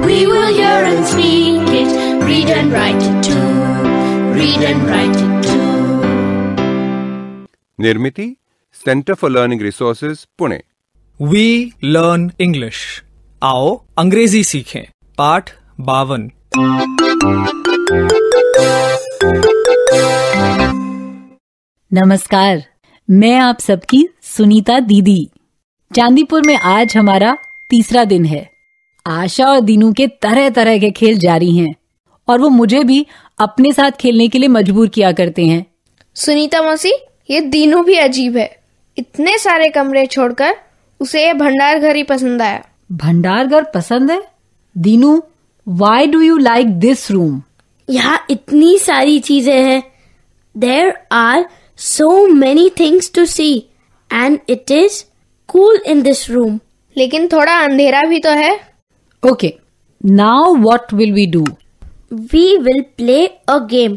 We will hear and speak it, read and write it too. Read and write it too. Nirmiti centre for learning resources Pune. We learn English. आओ अंग्रेजी सीखें। पाठ 52। नमस्कार, मैं आप सबकी सुनीता दीदी। चांदीपुर में आज हमारा तीसरा दिन है। आशा और दीनू के तरह तरह के खेल जारी हैं और वो मुझे भी अपने साथ खेलने के लिए मजबूर किया करते हैं। सुनीता मौसी, ये दीनू भी अजीब है। इतने सारे कमरे छोड़कर उसे ये भंडार घर ही पसंद आया। भंडार घर पसंद है? Dinu, why do you like this room? यहाँ इतनी सारी चीजें हैं। There are so many things to see and it is cool in this room. लेकिन थोड़ा अंधेरा भी तो है। Okay, now what will we do? We will play a game.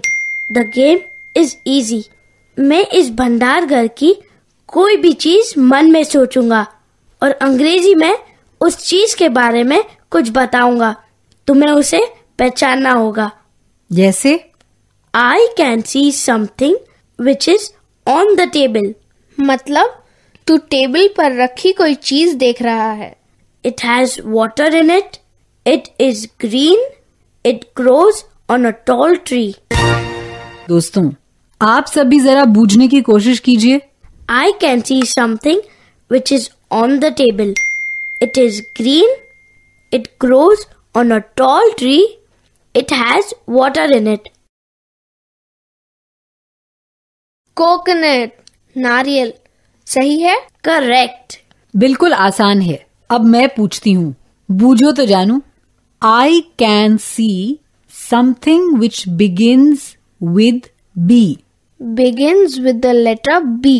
The game is easy. मैं इस भंडार घर की कोई भी चीज मन में सोचूंगा और अंग्रेजी में उस चीज के बारे में कुछ बताऊंगा। तुम्हें उसे पहचानना होगा। जैसे? I can see something which is on the table. मतलब तू टेबल पर रखी कोई चीज देख रहा है। It has water in it. It is green. It grows on a tall tree. दोस्तों, आप सभी जरा बूझने की कोशिश कीजिए। I can see something which is on the table. It is green. It grows on a tall tree. It has water in it. Coconut, नारियल। सही है? Correct. बिल्कुल आसान है। अब मैं पूछती हूँ, बूझो तो जानू। I can see something which begins with B. Begins with the letter B.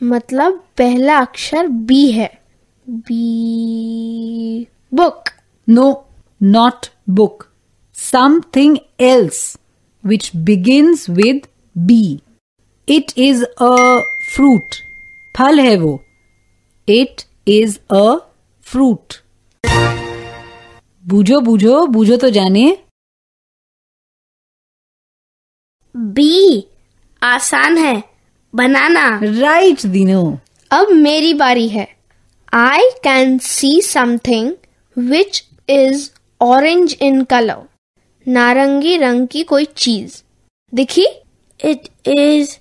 मतलब पहला अक्षर B है। B. Book. No, not book. Something else which begins with B. It is a fruit. फल है वो। It is a fruit. बूझो बूझो बूझो तो जाने। B. आसान है। बनाना। राइट दीनो। अब मेरी बारी है। I can see something which is orange in color. नारंगी रंग की कोई चीज दिखी? It is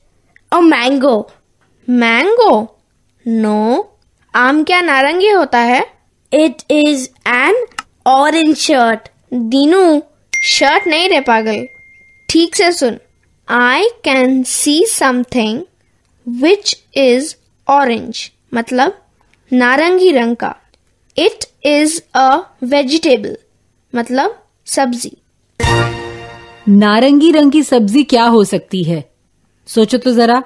a mango. Mango? No. आम क्या नारंगी होता है? It is an orange shirt. Dinu, shirt नहीं रे पागल। ठीक से सुन। I can see something which is orange. मतलब नारंगी रंग का। It is a vegetable. मतलब सब्जी। नारंगी रंग की सब्जी क्या हो सकती है? सोचो तो जरा।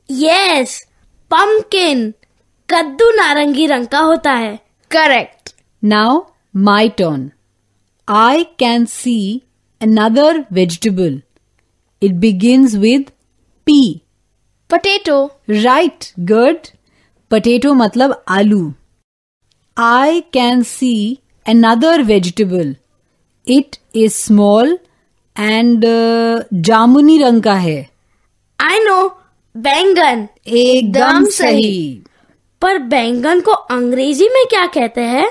Yes, pumpkin. कद्दू नारंगी रंग का होता है। Correct. Now my turn. I can see another vegetable. It begins with P. Potato. Right, good. Potato मतलब आलू। I can see another vegetable. It is small and जामुनी रंग का है। I know, बैंगन। एकदम सही। पर बैंगन को अंग्रेजी में क्या कहते हैं?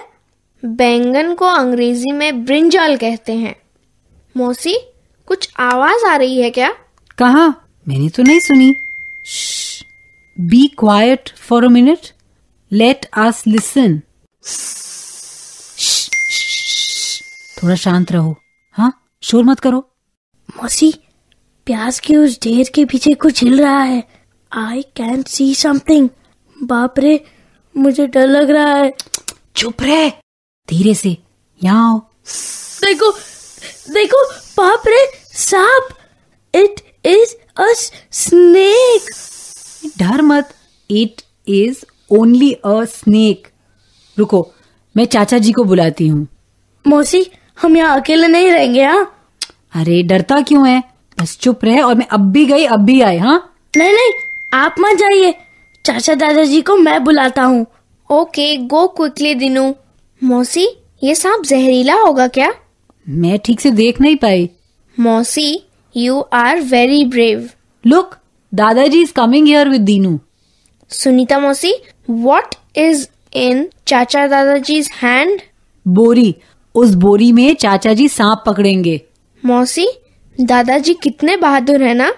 बैंगन को अंग्रेजी में ब्रिंजल कहते हैं। मौसी, कुछ आवाज आ रही है क्या? कहाँ? मैंने तो नहीं सुनी। Be quiet for a minute. Let us listen. थोड़ा शांत रहो। हाँ, शोर मत करो। मौसी, प्याज के उस ढेर के पीछे कुछ हिल रहा है। I can see something. बाप रे, मुझे डर लग रहा है। चुप रहे। धीरे से यहाँ आओ। देखो देखो, बाप रे, सांप। It is a snake. डर मत। It is only a snake. रुको, मैं चाचा जी को बुलाती हूँ। मौसी, हम यहाँ अकेले नहीं रहेंगे। हाँ, अरे डरता क्यों है? बस चुप रहे और मैं अब भी गई अब भी आए। हाँ, नहीं नहीं, आप मत जाइए। चाचा दादाजी को मैं बुलाता हूँ। Okay, go quickly Dinu. मौसी, ये सांप जहरीला होगा क्या? मैं ठीक से देख नहीं पाई। मौसी, you are very brave. Look, दादाजी is coming here with Dinu. Sunita मौसी, व्हाट इज इन चाचा दादाजी's हैंड? बोरी। उस बोरी में चाचा जी सांप पकड़ेंगे। मौसी, दादाजी कितने बहादुर है ना?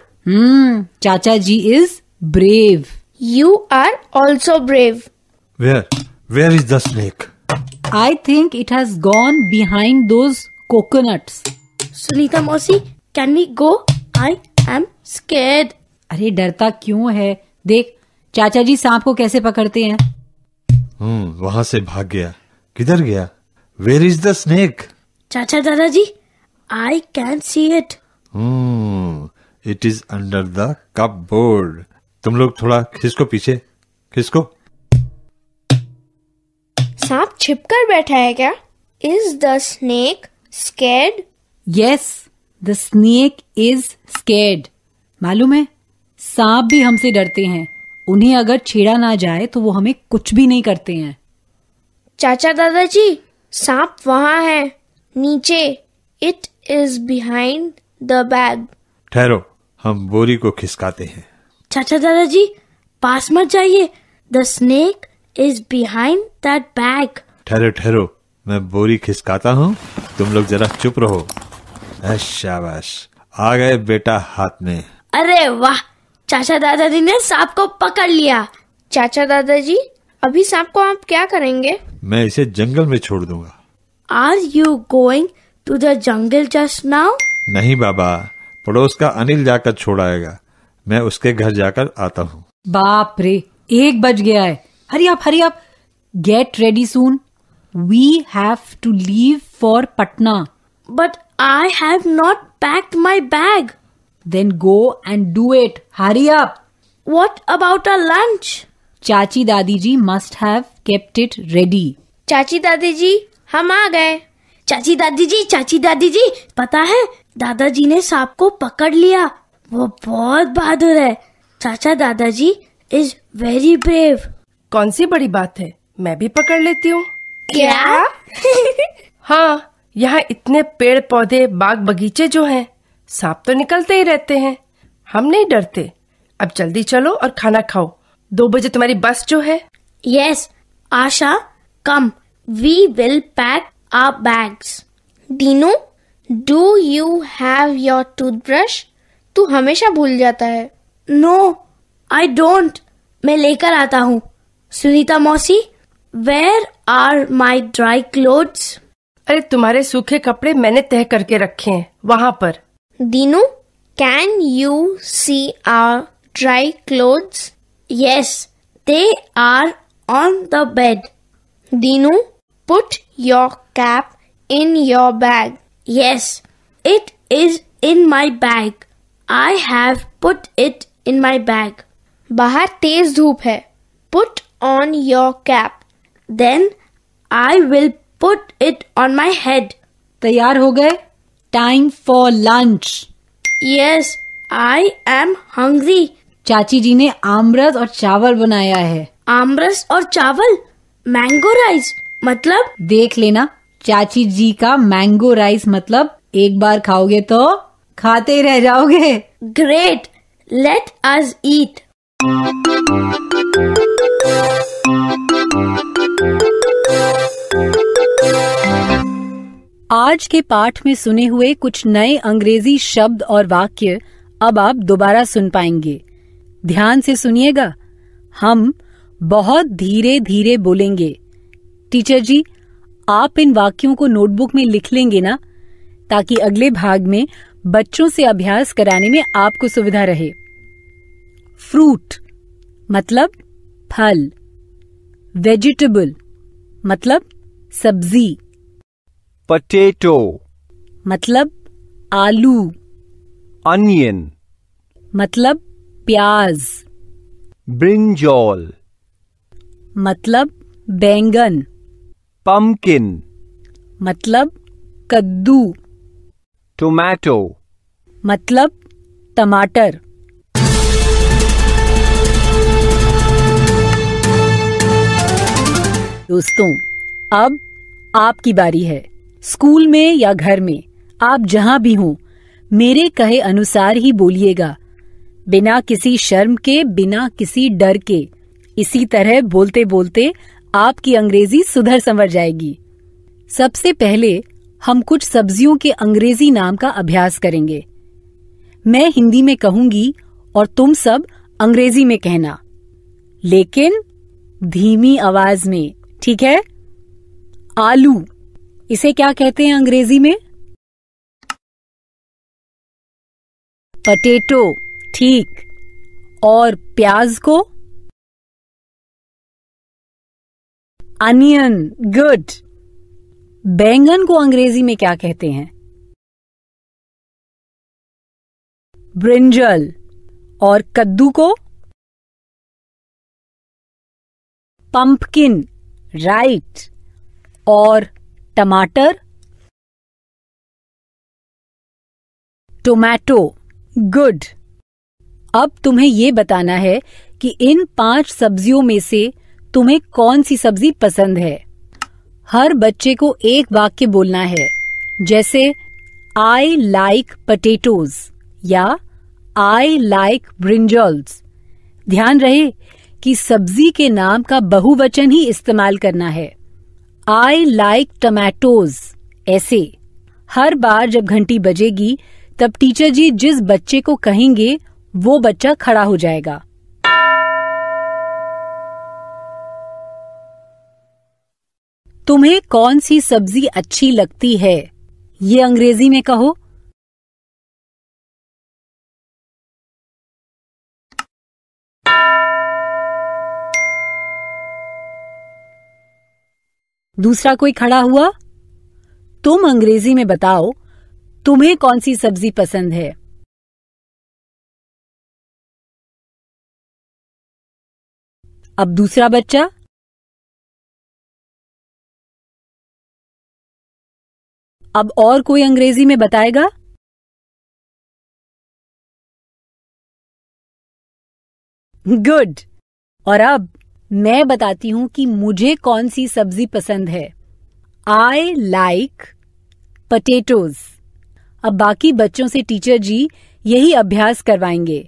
चाचा जी is brave. You are also brave. Where is the snake? I think it has gone behind those coconuts. Sunita मौसी, can we go? I am scared. अरे डरता क्यों है? देख चाचा जी सांप को कैसे पकड़ते हैं। वहां से भाग गया। किधर गया? Where is the snake? चाचा दादाजी, I can see it. It is under the cupboard. तुम लोग थोड़ा खिसको पीछे, खिसको। सांप छिपकर बैठा है क्या? Is the snake scared? Yes, the snake is scared. मालूम है, सांप भी हमसे डरते हैं। उन्हें अगर छेड़ा ना जाए तो वो हमें कुछ भी नहीं करते हैं। चाचा दादाजी, सांप वहां है, नीचे। It is behind the bag. ठहरो, हम बोरी को खिसकाते हैं। चाचा दादाजी, पास मत जाइए। The snake is behind that bag. ठहरो ठहरो, मैं बोरी खिसकाता हूँ, तुम लोग जरा चुप रहो। शाबाश, आ गए बेटा हाथ में। अरे वाह, चाचा दादाजी ने सांप को पकड़ लिया। चाचा दादाजी, अभी सांप को आप क्या करेंगे? मैं इसे जंगल में छोड़ दूंगा। Are you going to the jungle just now? नहीं बाबा, पड़ोस का अनिल जाकर छोड़ आएगा। मैं उसके घर जाकर आता हूँ। बाप रे, 1 बज गया है। Hurry up, get ready soon. We have to leave for Patna. But I have not packed my bag. Then go and do it. Hurry up. What about our lunch? चाची दादी जी must have kept it ready. चाची दादी, हम आ गए। चाची दादी जी, पता है दादाजी ने सांप को पकड़ लिया। वो बहुत बहादुर है। चाचा दादाजी इज वेरी ब्रेव। कौन सी बड़ी बात है, मैं भी पकड़ लेती हूँ। क्या? हाँ, यहाँ इतने पेड़ पौधे बाग बगीचे जो हैं, सांप तो निकलते ही रहते हैं। हम नहीं डरते। अब जल्दी चलो और खाना खाओ। 2 बजे तुम्हारी बस जो है। Yes, Asha, come. We will pack our bags. Dinu, do you have your toothbrush? तू हमेशा भूल जाता है। No, I don't. मैं लेकर आता हूँ। सुनीता मौसी, where are my dry clothes? अरे तुम्हारे सूखे कपड़े मैंने तह करके रखे हैं वहाँ पर। Dinu, can you see our dry clothes? Yes, they are on the bed. Dinu, put your cap in your bag. Yes, it is in my bag. I have put it in my bag. बाहर तेज धूप है। Put on your cap. Then I will put it on my head. तैयार हो गए? Time for lunch. Yes, I am hungry. चाची जी ने आमरस और चावल बनाया है। आमरस और चावल? मैंगो राइस मतलब? देख लेना, चाची जी का मैंगो राइस मतलब एक बार खाओगे तो खाते ही रह जाओगे। Great. Let us eat. आज के पाठ में सुने हुए कुछ नए अंग्रेजी शब्द और वाक्य अब आप दोबारा सुन पाएंगे। ध्यान से सुनिएगा। हम बहुत धीरे धीरे बोलेंगे। टीचर जी, आप इन वाक्यों को नोटबुक में लिख लेंगे ना, ताकि अगले भाग में बच्चों से अभ्यास कराने में आपको सुविधा रहे। फ्रूट मतलब फल। वेजिटेबल मतलब सब्जी। potato, मतलब आलू। onion, मतलब प्याज। brinjal, मतलब बैंगन। pumpkin, मतलब कद्दू। tomato, मतलब टमाटर। दोस्तों, अब आपकी बारी है। स्कूल में या घर में, आप जहां भी हों, मेरे कहे अनुसार ही बोलिएगा, बिना किसी शर्म के, बिना किसी डर के। इसी तरह बोलते बोलते आपकी अंग्रेजी सुधर संवर जाएगी। सबसे पहले हम कुछ सब्जियों के अंग्रेजी नाम का अभ्यास करेंगे। मैं हिंदी में कहूंगी और तुम सब अंग्रेजी में कहना, लेकिन धीमी आवाज में, ठीक है? आलू, इसे क्या कहते हैं अंग्रेजी में? पटेटो, ठीक। और प्याज को? Onion, good. बैंगन को अंग्रेजी में क्या कहते हैं? ब्रिंजल। और कद्दू को? Pumpkin, right. और टमाटर? Tomato, good. अब तुम्हें यह बताना है कि इन 5 सब्जियों में से तुम्हें कौन सी सब्जी पसंद है। हर बच्चे को एक वाक्य बोलना है, जैसे आई लाइक पटेटोज या आई लाइक ब्रिंजल्स। ध्यान रहे कि सब्जी के नाम का बहुवचन ही इस्तेमाल करना है। I like tomatoes. ऐसे हर बार जब घंटी बजेगी तब टीचर जी जिस बच्चे को कहेंगे वो बच्चा खड़ा हो जाएगा। तुम्हें कौन सी सब्जी अच्छी लगती है, ये अंग्रेजी में कहो। दूसरा कोई खड़ा हुआ? तुम अंग्रेजी में बताओ तुम्हें कौन सी सब्जी पसंद है। अब दूसरा बच्चा। अब और कोई अंग्रेजी में बताएगा? गुड। और अब मैं बताती हूं कि मुझे कौन सी सब्जी पसंद है। I like potatoes. अब बाकी बच्चों से टीचर जी यही अभ्यास करवाएंगे।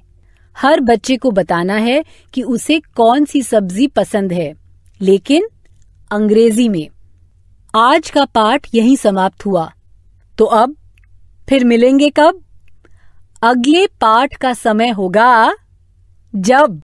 हर बच्चे को बताना है कि उसे कौन सी सब्जी पसंद है, लेकिन अंग्रेजी में। आज का पाठ यहीं समाप्त हुआ। तो अब फिर मिलेंगे कब? अगले पाठ का समय होगा जब